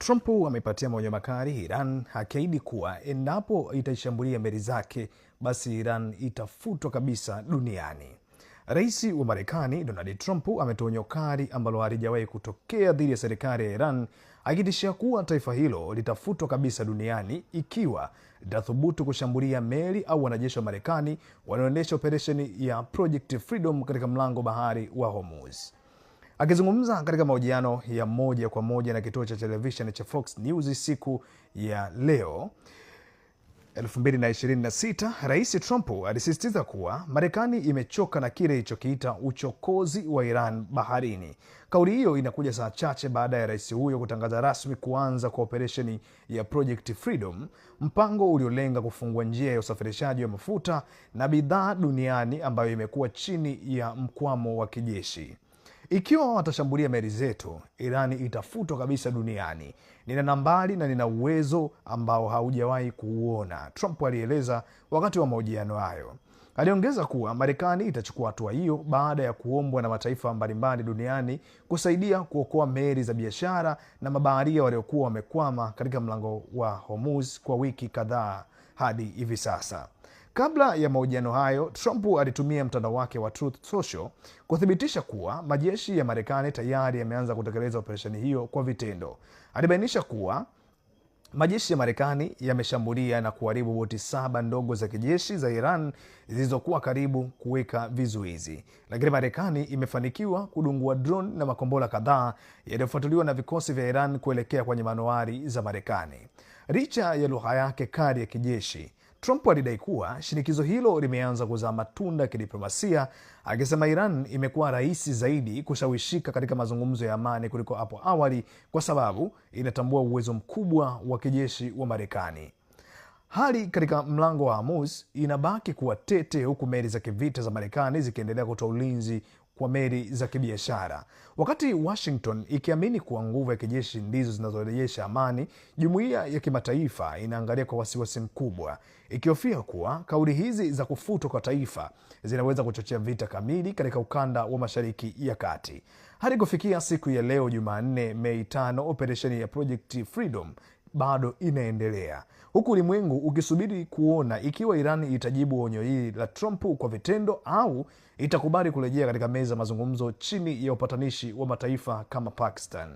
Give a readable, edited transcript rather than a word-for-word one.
Trump amepatia maonyo makali Iran, akiahidi kuwa endapo itaishambulia meli zake basi Iran itafutwa kabisa duniani. Rais wa Marekani Donald Trump ametoa onyo kali ambalo halijawahi kutokea dhidi ya serikali ya Iran, akitishia kuwa taifa hilo litafutwa kabisa duniani ikiwa litathubutu kushambulia meli au wanajeshi wa Marekani wanaoendesha operesheni ya Project Freedom katika mlango bahari wa Hormuz. Akizungumza katika mahojiano ya moja kwa moja na kituo cha televisheni cha Fox News siku ya leo 2026, Rais Trump alisisitiza kuwa Marekani imechoka na kile ilichokiita uchokozi wa Iran baharini. Kauli hiyo inakuja saa chache baada ya rais huyo kutangaza rasmi kuanza kwa operesheni ya Project Freedom, mpango uliolenga kufungua njia ya usafirishaji wa mafuta na bidhaa duniani ambayo imekuwa chini ya mkwamo wa kijeshi. Ikiwa watashambulia meli zetu, Irani itafutwa kabisa duniani. Nina nambari na nina uwezo ambao haujawahi kuuona, Trump alieleza wakati wa mahojiano hayo. Aliongeza kuwa Marekani itachukua hatua hiyo baada ya kuombwa na mataifa mbalimbali duniani kusaidia kuokoa meli za biashara na mabaharia waliokuwa wamekwama katika mlango wa Hormuz kwa wiki kadhaa hadi hivi sasa. Kabla ya mahojiano hayo, Trump alitumia mtandao wake wa Truth Social kuthibitisha kuwa majeshi ya Marekani tayari yameanza kutekeleza operesheni hiyo kwa vitendo. Alibainisha kuwa majeshi ya Marekani yameshambulia na kuharibu boti 7 ndogo za kijeshi za Iran zilizokuwa karibu kuweka vizuizi, lakini Marekani imefanikiwa kudungua drone na makombora kadhaa yaliyofuatiliwa na vikosi vya Iran kuelekea kwenye manowari za Marekani. Licha ya lugha yake kali ya kijeshi, Trump alidai kuwa shinikizo hilo limeanza kuzaa matunda ya kidiplomasia, akisema Iran imekuwa rahisi zaidi kushawishika katika mazungumzo ya amani kuliko hapo awali kwa sababu inatambua uwezo mkubwa wa kijeshi wa Marekani. Hali katika mlango wa Hormuz inabaki kuwa tete, huku meli za kivita za Marekani zikiendelea kutoa ulinzi kwa meli za kibiashara. Wakati Washington ikiamini kuwa nguvu ya kijeshi ndizo zinazorejesha amani, jumuiya ya kimataifa inaangalia kwa wasiwasi mkubwa, ikihofia kuwa kauli hizi za kufutwa kwa taifa zinaweza kuchochea vita kamili katika ukanda wa Mashariki ya Kati. Hadi kufikia siku ya leo Jumanne, Mei 5, operesheni ya Project Freedom bado inaendelea, huku ulimwengu ukisubiri kuona ikiwa Iran itajibu onyo hili la Trump kwa vitendo au itakubali kurejea katika meza mazungumzo chini ya upatanishi wa mataifa kama Pakistan.